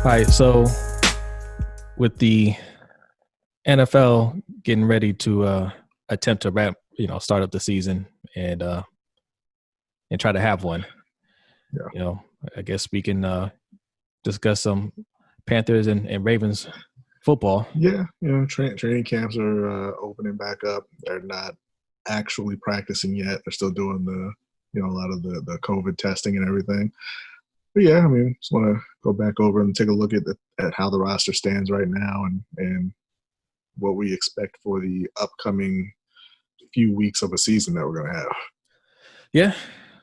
All right, so with the NFL getting ready to attempt to start up the season and try to have one, Yeah. I guess we can discuss some Panthers and Ravens football. Yeah, training camps are opening back up. They're not actually practicing yet. They're still doing a lot of the COVID testing and everything. But yeah, I mean, just want to go back over and take a look at how the roster stands right now and what we expect for the upcoming few weeks of a season that we're going to have. Yeah,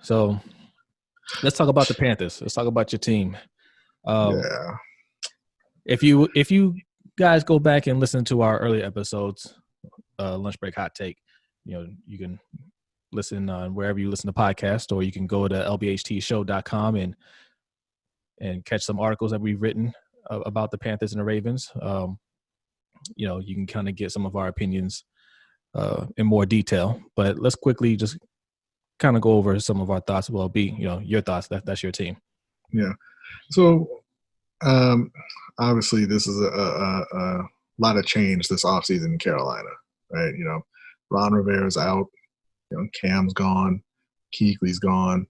so let's talk about the Panthers. Let's talk about your team. Yeah. If you guys go back and listen to our early episodes, Lunch Break Hot Take, you can listen on wherever you listen to podcasts, or you can go to lbhtshow.com and catch some articles that we've written about the Panthers and the Ravens. You can kind of get some of our opinions in more detail, but let's quickly just kind of go over some of our thoughts. Well, your thoughts. That's your team. Yeah. So, obviously, this is a lot of change this offseason in Carolina, right? Ron Rivera's out. Cam's gone. Kuechly's gone.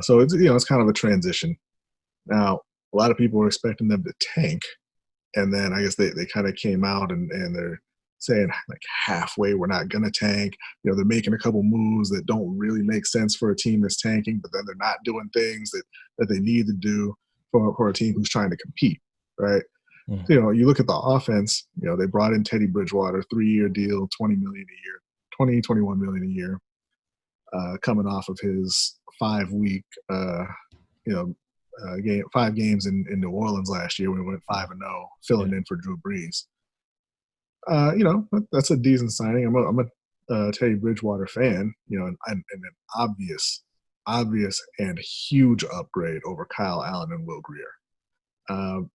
So it's kind of a transition. Now, a lot of people were expecting them to tank, and then I guess they kind of came out and they're saying like halfway we're not going to tank. They're making a couple moves that don't really make sense for a team that's tanking, but then they're not doing things that they need to do for a team who's trying to compete, right? Mm. So, you look at the offense, they brought in Teddy Bridgewater, 3-year deal, $20 million a year, $21 million a year, coming off of his 5-week, 5 games in New Orleans last year when we went 5-0, filling in for Drew Brees. That's a decent signing. I'm a Teddy Bridgewater fan, and an obvious and huge upgrade over Kyle Allen and Will Grier.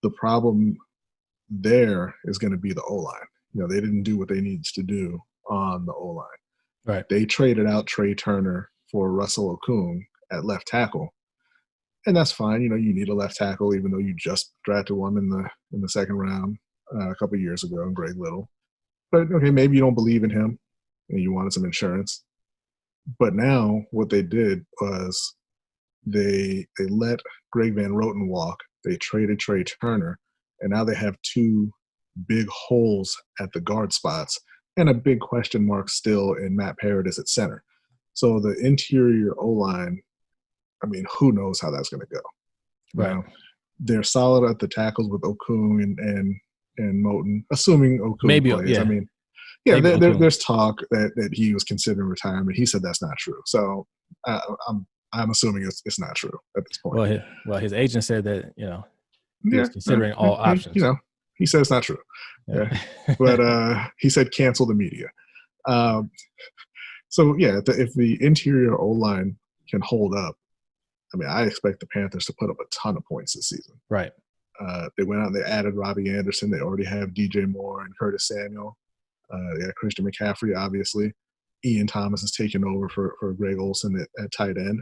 The problem there is going to be the O-line. They didn't do what they needed to do on the O-line. Right. They traded out Trey Turner for Russell Okung at left tackle. And that's fine. You need a left tackle, even though you just drafted one in the second round a couple of years ago, Greg Little. But okay, maybe you don't believe in him and you wanted some insurance. But now what they did was they let Greg Van Roten walk. They traded Trey Turner, and now they have 2 big holes at the guard spots and a big question mark still in Matt Paradis at center. So the interior O-line, I mean, who knows how that's going to go? Right. They're solid at the tackles with Okung and Moten, assuming Okung maybe plays. Yeah. I mean, there's talk that he was considering retirement. He said that's not true. So I'm assuming it's not true at this point. Well, his agent said that he was considering all options. He said it's not true. Yeah. But he said cancel the media. So if the interior O-line can hold up, I mean, I expect the Panthers to put up a ton of points this season. Right. They went out and they added Robbie Anderson. They already have DJ Moore and Curtis Samuel. They got Christian McCaffrey, obviously. Ian Thomas is taking over for Greg Olsen at tight end.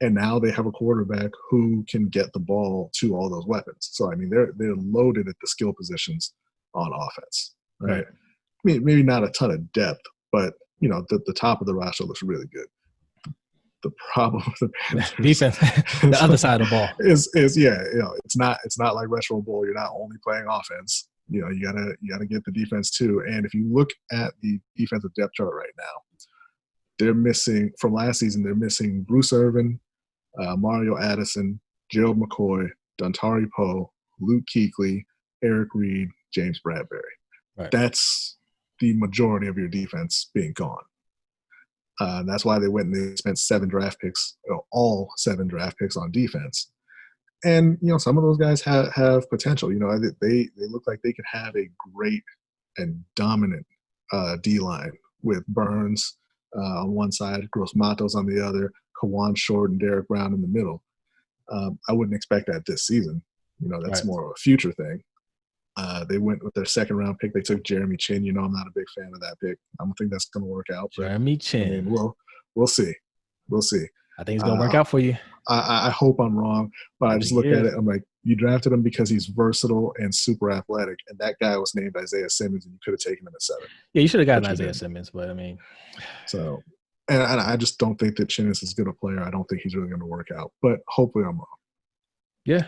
And now they have a quarterback who can get the ball to all those weapons. So, I mean, they're loaded at the skill positions on offense. Right? I mean, maybe not a ton of depth, but, the top of the roster looks really good. The problem with the Panthers defense, the other side of the ball is it's not like Retro Bowl. You're not only playing offense. You gotta get the defense too. And if you look at the defensive depth chart right now, they're missing from last season. They're missing Bruce Irvin, Mario Addison, Gerald McCoy, Dontari Poe, Luke Kuechly, Eric Reed, James Bradbury. Right. That's the majority of your defense being gone. That's why they went and they spent 7 draft picks, all 7 draft picks on defense. And, some of those guys have potential. They look like they could have a great and dominant D-line with Burns on one side, Gross Matos on the other, Kawan Short and Derek Brown in the middle. I wouldn't expect that this season. That's right. more of a future thing. They went with their second round pick. They took Jeremy Chin. I'm not a big fan of that pick. I don't think that's going to work out. Jeremy Chin. I mean, we'll see. We'll see. I think it's gonna work out for you. I hope I'm wrong, but I I just think he look at is. it. I'm like, you drafted him because he's versatile and super athletic, and that guy was named Isaiah Simmons, and you could have taken him at 7, Yeah, you should have gotten but you Isaiah didn't. Simmons, but I mean, So, and I just don't think that Chin is as good a player. I don't think he's really going to work out, but hopefully I'm wrong. yeah,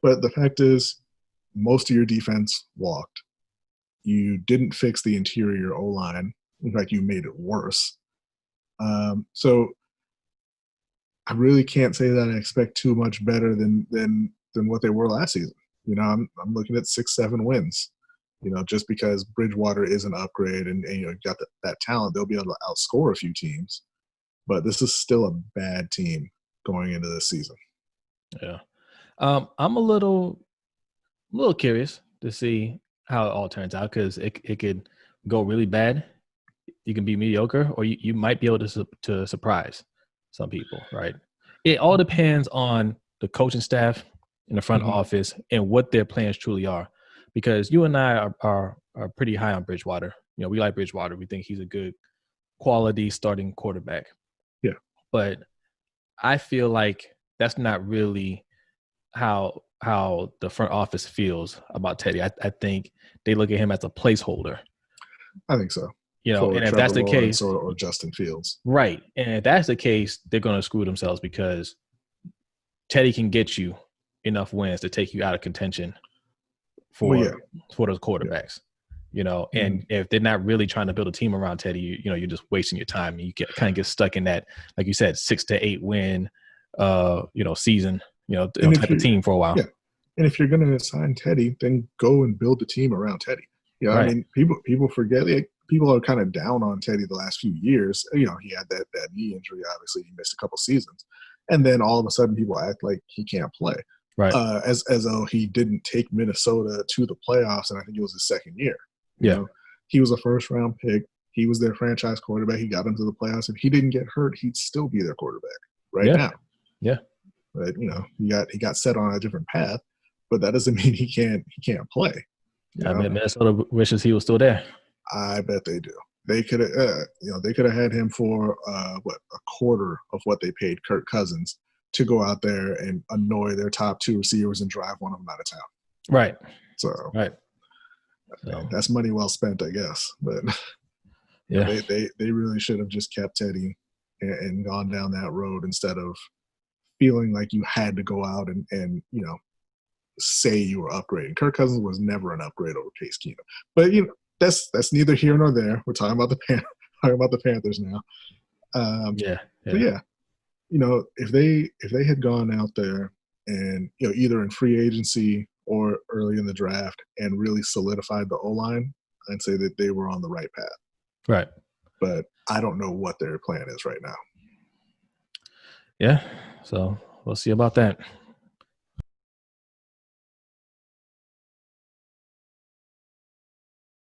But the fact is, most of your defense walked. You didn't fix the interior O line. In fact, you made it worse. So I really can't say that I expect too much better than what they were last season. I'm looking at 6-7 wins. Just because Bridgewater is an upgrade and you got that talent, they'll be able to outscore a few teams. But this is still a bad team going into this season. yeah. I'm a little curious to see how it all turns out because it could go really bad. You can be mediocre, or you might be able to surprise some people, right? It all depends on the coaching staff in the front Mhm. office and what their plans truly are. Because you and I are pretty high on Bridgewater. We like Bridgewater. We think he's a good quality starting quarterback. Yeah. But I feel like that's not really how the front office feels about Teddy. I think they look at him as a placeholder. I think so. For And if that's Trevor the Lawrence case, or Justin Fields. right. And if that's the case, they're going to screw themselves because Teddy can get you enough wins to take you out of contention Well, for yeah. those Yeah. quarterbacks. Mhm. And if they're not really trying to build a team around Teddy, you're just wasting your time. You kind of get stuck in that, like you said, 6 to 8 win, season, And if type of you team for a while. Yeah. And if you're going to sign Teddy, then go and build a team around Teddy. I Right. mean, people forget. People are kind of down on Teddy the last few years. He had that knee injury. Obviously, he missed a couple seasons, and then all of a sudden, people act like he can't play, Right. as though he didn't take Minnesota to the playoffs. And I think it was his second year. Yeah. He was a first round pick. He was their franchise quarterback. He got into the playoffs. If he didn't get hurt, he'd still be their quarterback right Yeah. now. Yeah. But he got set on a different path, but that doesn't mean he can't play. I bet Minnesota wishes he was still there. I bet they do. They could have they could have had him for a quarter of what they paid Kirk Cousins to go out there and annoy their top 2 receivers and drive one of them out of town. Right. So Right. So, that's money well spent, I guess. But yeah. they really should have just kept Teddy and gone down that road instead of feeling like you had to go out and say you were upgrading. Kirk Cousins was never an upgrade over Case Keenum. But that's neither here nor there. We're talking about the Panthers now. Yeah. But yeah, if they had gone out there and either in free agency or early in the draft and really solidified the O line, I'd say that they were on the right path. Right. But I don't know what their plan is right now. Yeah. So we'll see about that.